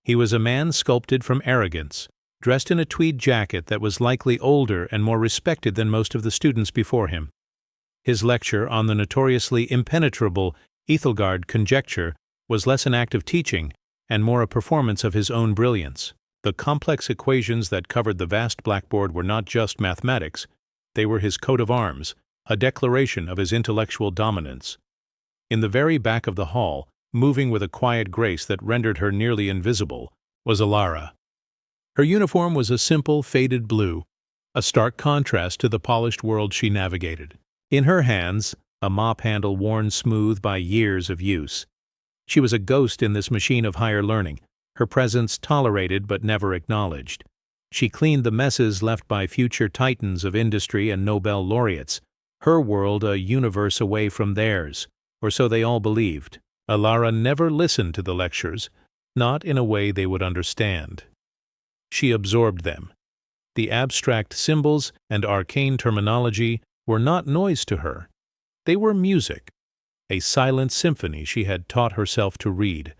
He was a man sculpted from arrogance, dressed in a tweed jacket that was likely older and more respected than most of the students before him. His lecture on the notoriously impenetrable Ethelgard conjecture was less an act of teaching and more a performance of his own brilliance. The complex equations that covered the vast blackboard were not just mathematics, they were his coat of arms, a declaration of his intellectual dominance. In the very back of the hall, moving with a quiet grace that rendered her nearly invisible, was Alara. Her uniform was a simple, faded blue, a stark contrast to the polished world she navigated. In her hands, a mop handle worn smooth by years of use. She was a ghost in this machine of higher learning, her presence tolerated but never acknowledged. She cleaned the messes left by future titans of industry and Nobel laureates, her world a universe away from theirs, or so they all believed. Alara never listened to the lectures, not in a way they would understand. She absorbed them. The abstract symbols and arcane terminology were not noise to her. They were music, a silent symphony she had taught herself to read.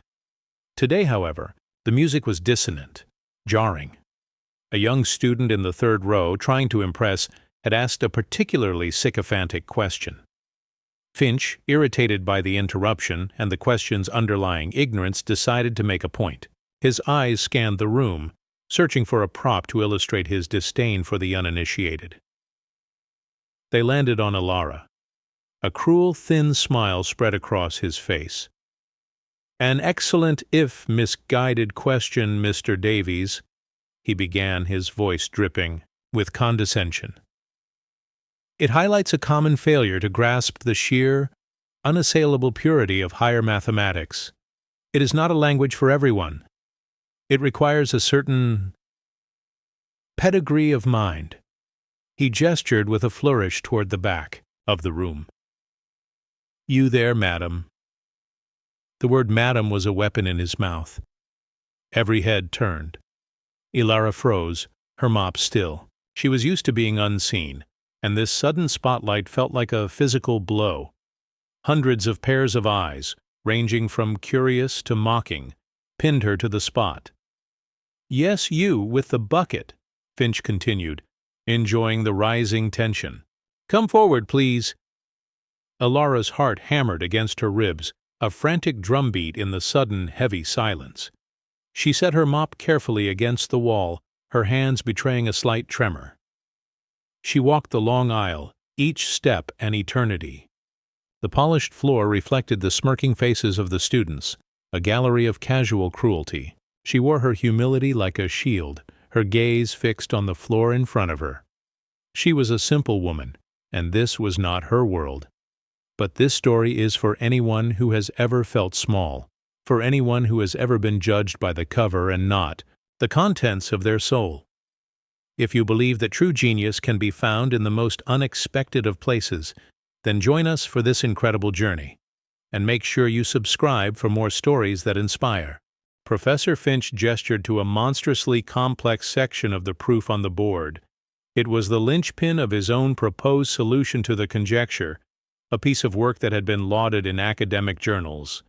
Today, however, the music was dissonant, jarring. A young student in the third row, trying to impress, had asked a particularly sycophantic question. Finch, irritated by the interruption and the question's underlying ignorance, decided to make a point. His eyes scanned the room, searching for a prop to illustrate his disdain for the uninitiated. They landed on Alara. A cruel, thin smile spread across his face. "An excellent if misguided question, Mr. Davies," he began, his voice dripping with condescension. "It highlights a common failure to grasp the sheer, unassailable purity of higher mathematics. It is not a language for everyone. It requires a certain pedigree of mind." He gestured with a flourish toward the back of the room. "You there, madam." The word madam was a weapon in his mouth. Every head turned. Alara froze, her mop still. She was used to being unseen, and this sudden spotlight felt like a physical blow. Hundreds of pairs of eyes, ranging from curious to mocking, pinned her to the spot. "Yes, you, with the bucket," Finch continued, enjoying the rising tension. "Come forward, please." Alara's heart hammered against her ribs, a frantic drumbeat in the sudden, heavy silence. She set her mop carefully against the wall, her hands betraying a slight tremor. She walked the long aisle, each step an eternity. The polished floor reflected the smirking faces of the students, a gallery of casual cruelty. She wore her humility like a shield, her gaze fixed on the floor in front of her. She was a simple woman, and this was not her world. But this story is for anyone who has ever felt small, for anyone who has ever been judged by the cover and not the contents of their soul. If you believe that true genius can be found in the most unexpected of places, then join us for this incredible journey. And make sure you subscribe for more stories that inspire. Professor Finch gestured to a monstrously complex section of the proof on the board. It was the linchpin of his own proposed solution to the conjecture, a piece of work that had been lauded in academic journals.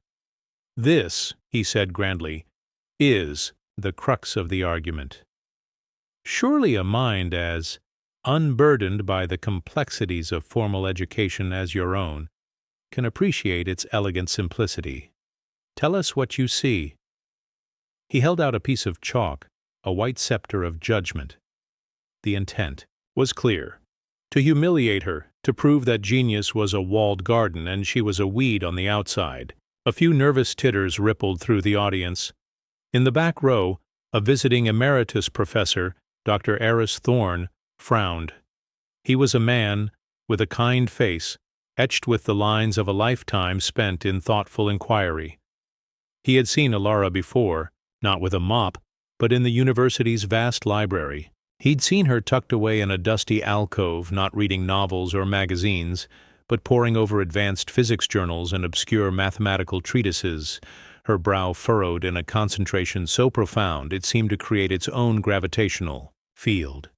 "This," he said grandly, "is the crux of the argument. Surely a mind as unburdened by the complexities of formal education as your own can appreciate its elegant simplicity. Tell us what you see." He held out a piece of chalk, a white scepter of judgment. The intent was clear: to humiliate her, to prove that genius was a walled garden and she was a weed on the outside. A few nervous titters rippled through the audience. In the back row, a visiting emeritus professor, Dr. Eris Thorne, frowned. He was a man with a kind face, etched with the lines of a lifetime spent in thoughtful inquiry. He had seen Alara before, not with a mop, but in the university's vast library. He'd seen her tucked away in a dusty alcove, not reading novels or magazines, but poring over advanced physics journals and obscure mathematical treatises, her brow furrowed in a concentration so profound it seemed to create its own gravitational field.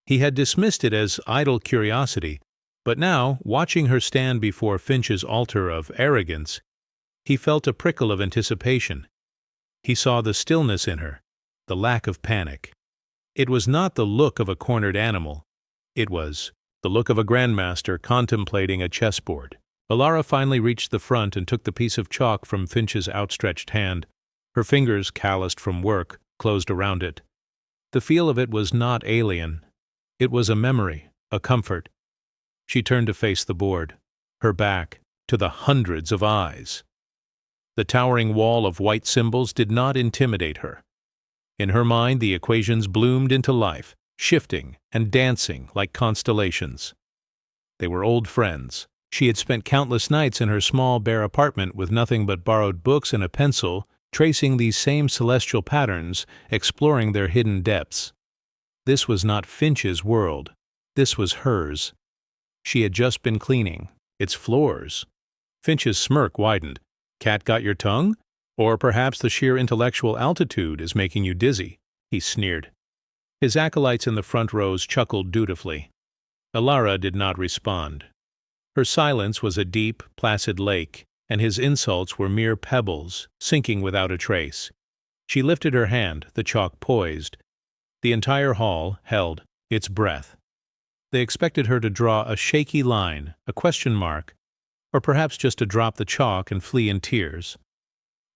He had dismissed it as idle curiosity, but now, watching her stand before Finch's altar of arrogance, he felt a prickle of anticipation. He saw the stillness in her, the lack of panic. It was not the look of a cornered animal. It was the look of a grandmaster contemplating a chessboard. Alara finally reached the front and took the piece of chalk from Finch's outstretched hand. Her fingers, calloused from work, closed around it. The feel of it was not alien. It was a memory, a comfort. She turned to face the board, her back to the hundreds of eyes. The towering wall of white symbols did not intimidate her. In her mind, the equations bloomed into life, shifting and dancing like constellations. They were old friends. She had spent countless nights in her small, bare apartment with nothing but borrowed books and a pencil, tracing these same celestial patterns, exploring their hidden depths. This was not Finch's world. This was hers. She had just been cleaning its floors. Finch's smirk widened. "Cat got your tongue? Or perhaps the sheer intellectual altitude is making you dizzy," he sneered. His acolytes in the front rows chuckled dutifully. Alara did not respond. Her silence was a deep, placid lake, and his insults were mere pebbles, sinking without a trace. She lifted her hand, the chalk poised. The entire hall held its breath. They expected her to draw a shaky line, a question mark, or perhaps just to drop the chalk and flee in tears.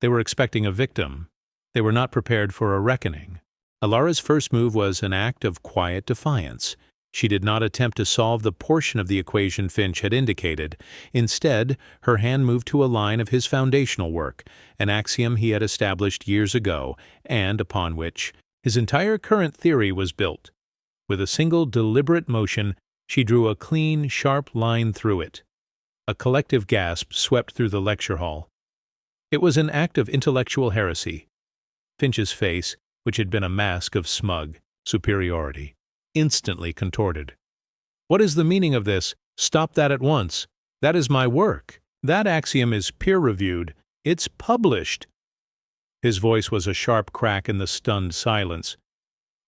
They were expecting a victim. They were not prepared for a reckoning. Alara's first move was an act of quiet defiance. She did not attempt to solve the portion of the equation Finch had indicated. Instead, her hand moved to a line of his foundational work, an axiom he had established years ago, and upon which his entire current theory was built. With a single deliberate motion, she drew a clean, sharp line through it. A collective gasp swept through the lecture hall. It was an act of intellectual heresy. Finch's face, which had been a mask of smug superiority, instantly contorted. "What is the meaning of this? Stop that at once. That is my work. That axiom is peer-reviewed. It's published." His voice was a sharp crack in the stunned silence.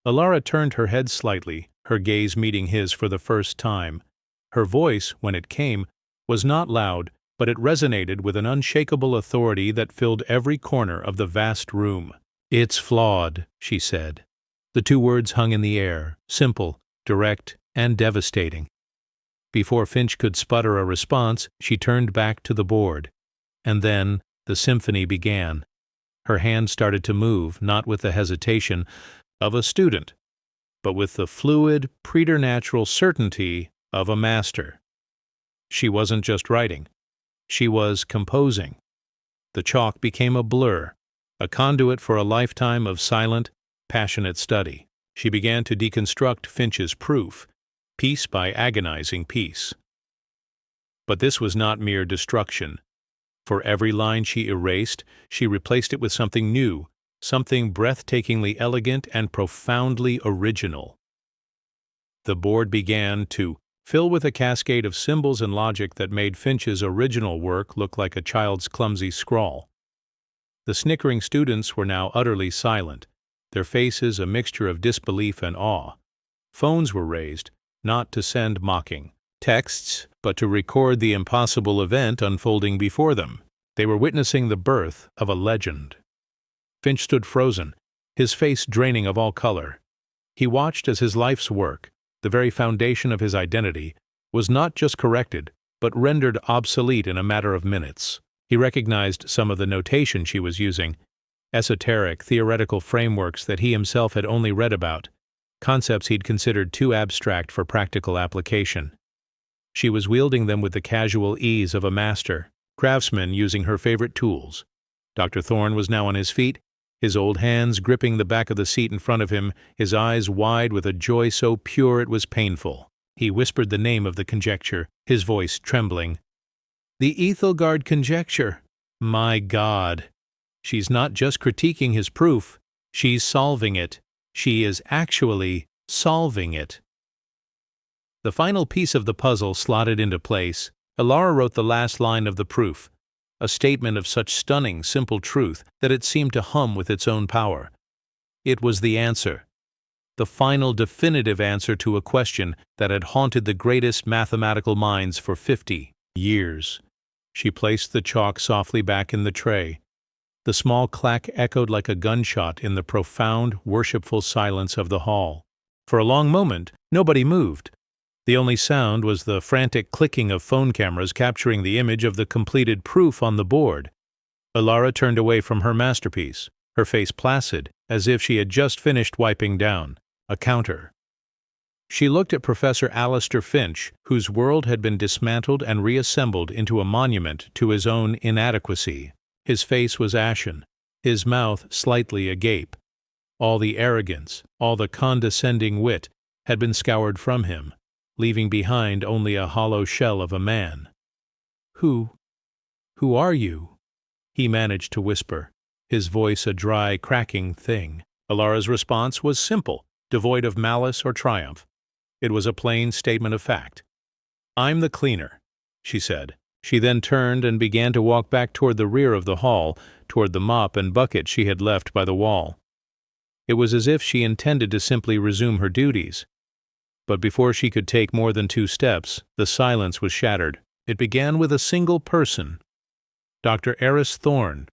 Alara turned her head slightly, her gaze meeting his for the first time. Her voice, when it came, was not loud, but it resonated with an unshakable authority that filled every corner of the vast room. "It's flawed," she said. The two words hung in the air, simple, direct, and devastating. Before Finch could sputter a response, she turned back to the board. And then the symphony began. Her hand started to move, not with the hesitation of a student, but with the fluid, preternatural certainty of a master. She wasn't just writing. She was composing. The chalk became a blur, a conduit for a lifetime of silent, passionate study. She began to deconstruct Finch's proof, piece by agonizing piece. But this was not mere destruction. For every line she erased, she replaced it with something new, something breathtakingly elegant and profoundly original. The board began to fill with a cascade of symbols and logic that made Finch's original work look like a child's clumsy scrawl. The snickering students were now utterly silent, their faces a mixture of disbelief and awe. Phones were raised, not to send mocking texts, but to record the impossible event unfolding before them. They were witnessing the birth of a legend. Finch stood frozen, his face draining of all color. He watched as his life's work, the very foundation of his identity, was not just corrected, but rendered obsolete in a matter of minutes. He recognized some of the notation she was using, esoteric, theoretical frameworks that he himself had only read about, concepts he'd considered too abstract for practical application. She was wielding them with the casual ease of a master, craftsman using her favorite tools. Dr. Thorne was now on his feet, his old hands gripping the back of the seat in front of him, his eyes wide with a joy so pure it was painful. He whispered the name of the conjecture, his voice trembling. "The Ethelgard conjecture. My God. She's not just critiquing his proof, she's solving it. She is actually solving it." The final piece of the puzzle slotted into place. Alara wrote the last line of the proof, a statement of such stunning, simple truth that it seemed to hum with its own power. It was the answer, the final definitive answer to a question that had haunted the greatest mathematical minds for 50 years. She placed the chalk softly back in the tray. The small clack echoed like a gunshot in the profound, worshipful silence of the hall. For a long moment, nobody moved. The only sound was the frantic clicking of phone cameras capturing the image of the completed proof on the board. Ilara turned away from her masterpiece, her face placid, as if she had just finished wiping down a counter. She looked at Professor Alistair Finch, whose world had been dismantled and reassembled into a monument to his own inadequacy. His face was ashen, his mouth slightly agape. All the arrogance, all the condescending wit had been scoured from him, leaving behind only a hollow shell of a man. Who are you?" he managed to whisper, his voice a dry, cracking thing. Ilara's response was simple, devoid of malice or triumph. It was a plain statement of fact. "I'm the cleaner," she said. She then turned and began to walk back toward the rear of the hall, toward the mop and bucket she had left by the wall. It was as if she intended to simply resume her duties. But before she could take more than 2 steps, the silence was shattered. It began with a single person, Dr. Eris Thorne.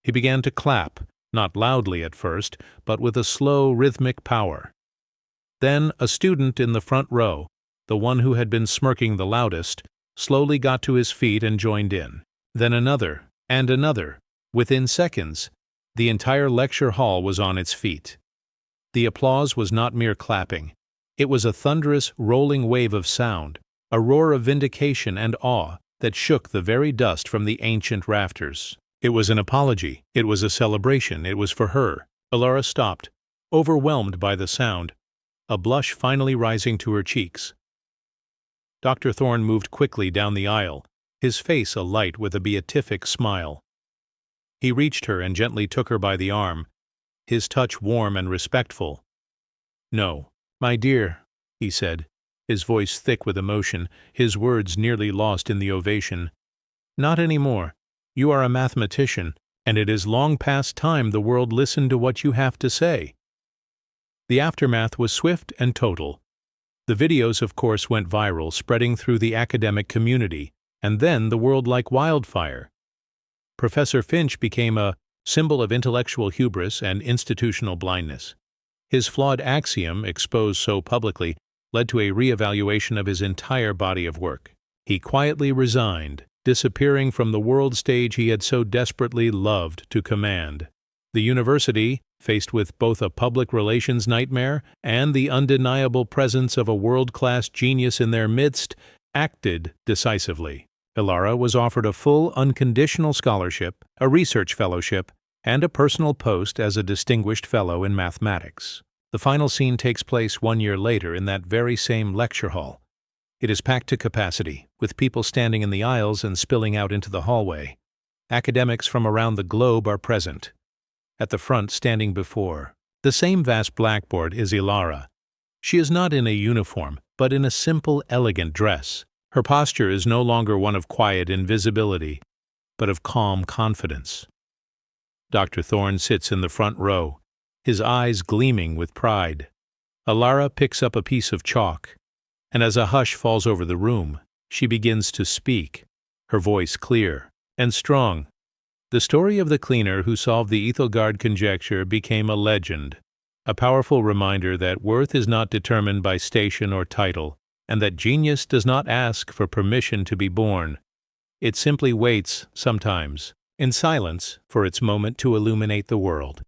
He began to clap, not loudly at first, but with a slow, rhythmic power. Then a student in the front row, the one who had been smirking the loudest, slowly got to his feet and joined in. Then another, and another. Within seconds, the entire lecture hall was on its feet. The applause was not mere clapping. It was a thunderous, rolling wave of sound, a roar of vindication and awe that shook the very dust from the ancient rafters. It was an apology. It was a celebration. It was for her. Ilara stopped, overwhelmed by the sound, a blush finally rising to her cheeks. Dr. Thorne moved quickly down the aisle, his face alight with a beatific smile. He reached her and gently took her by the arm, his touch warm and respectful. "No, my dear," he said, his voice thick with emotion, his words nearly lost in the ovation. "Not any more. You are a mathematician, and it is long past time the world listened to what you have to say." The aftermath was swift and total. The videos, of course, went viral, spreading through the academic community, and then the world like wildfire. Professor Finch became a symbol of intellectual hubris and institutional blindness. His flawed axiom, exposed so publicly, led to a re-evaluation of his entire body of work. He quietly resigned, disappearing from the world stage he had so desperately loved to command. The university, faced with both a public relations nightmare and the undeniable presence of a world-class genius in their midst, acted decisively. Ilara was offered a full, unconditional scholarship, a research fellowship, and a personal post as a distinguished fellow in mathematics. The final scene takes place 1 year later in that very same lecture hall. It is packed to capacity, with people standing in the aisles and spilling out into the hallway. Academics from around the globe are present. At the front, standing before the same vast blackboard, is Ilara. She is not in a uniform, but in a simple, elegant dress. Her posture is no longer one of quiet invisibility, but of calm confidence. Dr. Thorne sits in the front row, his eyes gleaming with pride. Ilara picks up a piece of chalk, and as a hush falls over the room, she begins to speak, her voice clear and strong. The story of the cleaner who solved the Ethelgard conjecture became a legend, a powerful reminder that worth is not determined by station or title, and that genius does not ask for permission to be born. It simply waits, sometimes, in silence, for its moment to illuminate the world.